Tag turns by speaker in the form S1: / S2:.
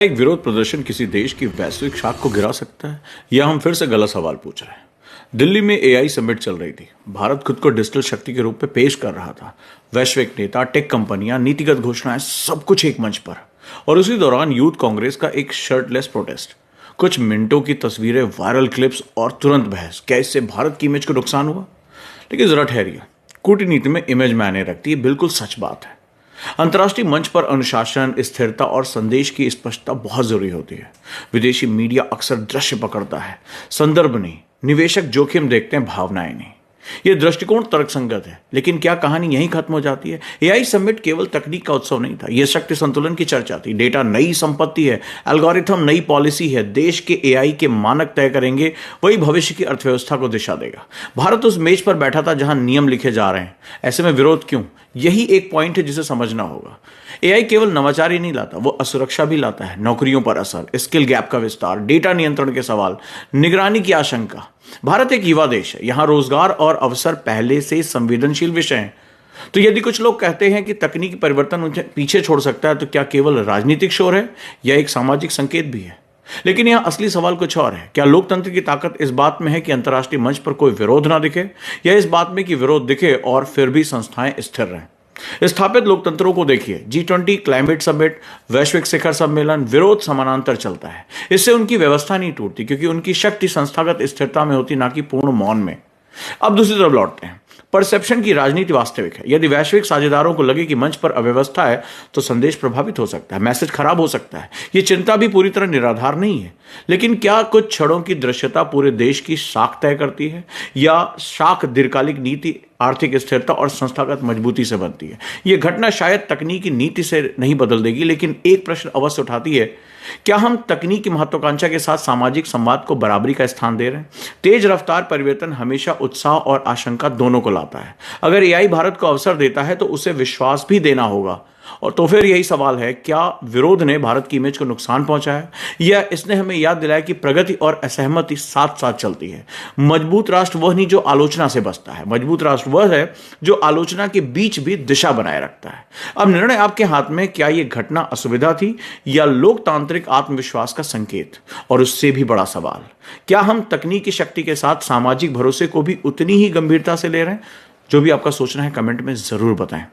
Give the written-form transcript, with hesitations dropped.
S1: एक विरोध प्रदर्शन किसी देश की वैश्विक शाख को गिरा सकता है? या हम फिर से गलत सवाल पूछ रहे हैं? दिल्ली में एआई समिट चल रही थी। भारत खुद को डिजिटल शक्ति के रूप में पेश कर रहा था। वैश्विक नेता, टेक कंपनियां, नीतिगत घोषणाएं, सब कुछ एक मंच पर। और उसी दौरान यूथ कांग्रेस का एक शर्टलेस प्रोटेस्ट, कुछ मिनटों की तस्वीरें, वायरल क्लिप्स और तुरंत बहस। क्या इससे भारत की इमेज को नुकसान हुआ? लेकिन जरा ठहरिए, कूटनीति में इमेज मायने रखती है, बिल्कुल सच बात है। अंतर्राष्ट्रीय मंच पर अनुशासन, स्थिरता और संदेश की स्पष्टता बहुत जरूरी होती है। विदेशी मीडिया अक्सर दृश्य पकड़ता है, संदर्भ नहीं। निवेशक जोखिम देखते हैं, भावनाएं नहीं। यह दृष्टिकोण तर्कसंगत है, लेकिन क्या कहानी यहीं खत्म हो जाती है? एआई समिट केवल तकनीक का उत्सव नहीं था, यह शक्ति संतुलन की चर्चा थी। डेटा नई संपत्ति है, एल्गोरिथम नई पॉलिसी है। देश के एआई के मानक तय करेंगे, वही भविष्य की अर्थव्यवस्था को दिशा देगा। भारत उस मेज पर बैठा था जहां नियम लिखे जा रहे हैं। ऐसे में विरोध क्यों? यही एक पॉइंट है जिसे समझना होगा। एआई केवल नवाचार ही नहीं लाता, वो असुरक्षा भी लाता है। नौकरियों पर असर, स्किल गैप का विस्तार, डेटा नियंत्रण के सवाल, निगरानी की आशंका। भारत एक युवा देश है, यहां रोजगार और अवसर पहले से संवेदनशील विषय हैं। तो यदि कुछ लोग कहते हैं कि तकनीकी परिवर्तन उन्हें पीछे छोड़ सकता है, तो क्या केवल राजनीतिक शोर है या एक सामाजिक संकेत भी है? लेकिन यहां असली सवाल कुछ और है। क्या लोकतंत्र की ताकत इस बात में है कि अंतर्राष्ट्रीय मंच पर कोई विरोध ना दिखे, या इस बात में कि विरोध दिखे और फिर भी संस्थाएं स्थिर रहें? स्थापित लोकतंत्रों को देखिए, G20, क्लाइमेट समिट, वैश्विक शिखर सम्मेलन, विरोध समानांतर चलता है। इससे उनकी व्यवस्था नहीं टूटती, क्योंकि उनकी शक्ति संस्थागत स्थिरता में होती, ना कि पूर्ण मौन में। अब दूसरी तरफ लौटते हैं। परसेप्शन की राजनीति वास्तविक है। यदि वैश्विक साझेदारों को लगे कि मंच पर अव्यवस्था है, तो संदेश प्रभावित हो सकता है, मैसेज खराब हो सकता है। यह चिंता भी पूरी तरह निराधार नहीं है। लेकिन क्या कुछ क्षणों की दृश्यता पूरे देश की साख तय करती है, या साख दीर्घकालिक नीति, आर्थिक स्थिरता और संस्थागत मजबूती से बनती है? यह घटना शायद तकनीकी नीति से नहीं बदल देगी, लेकिन एक प्रश्न अवश्य उठाती है, क्या हम तकनीकी महत्वाकांक्षा के साथ सामाजिक संवाद को बराबरी का स्थान दे रहे हैं? तेज रफ्तार परिवर्तन हमेशा उत्साह और आशंका दोनों को लाता है। अगर एआई भारत को अवसर देता है, तो उसे विश्वास भी देना होगा। और तो फिर यही सवाल है, क्या विरोध ने भारत की इमेज को नुकसान पहुंचाया, या इसने हमें याद दिलाया कि प्रगति और असहमति साथ साथ चलती है? मजबूत राष्ट्र वह नहीं जो आलोचना से बचता है, मजबूत राष्ट्र वह है जो आलोचना के बीच भी दिशा बनाए रखता है। अब निर्णय आपके हाथ में। क्या यह घटना असुविधा थी, या लोकतांत्रिक आत्मविश्वास का संकेत? और उससे भी बड़ा सवाल, क्या हम तकनीकी शक्ति के साथ सामाजिक भरोसे को भी उतनी ही गंभीरता से ले रहे हैं? जो भी आपका सोचना है, कमेंट में जरूर बताएं।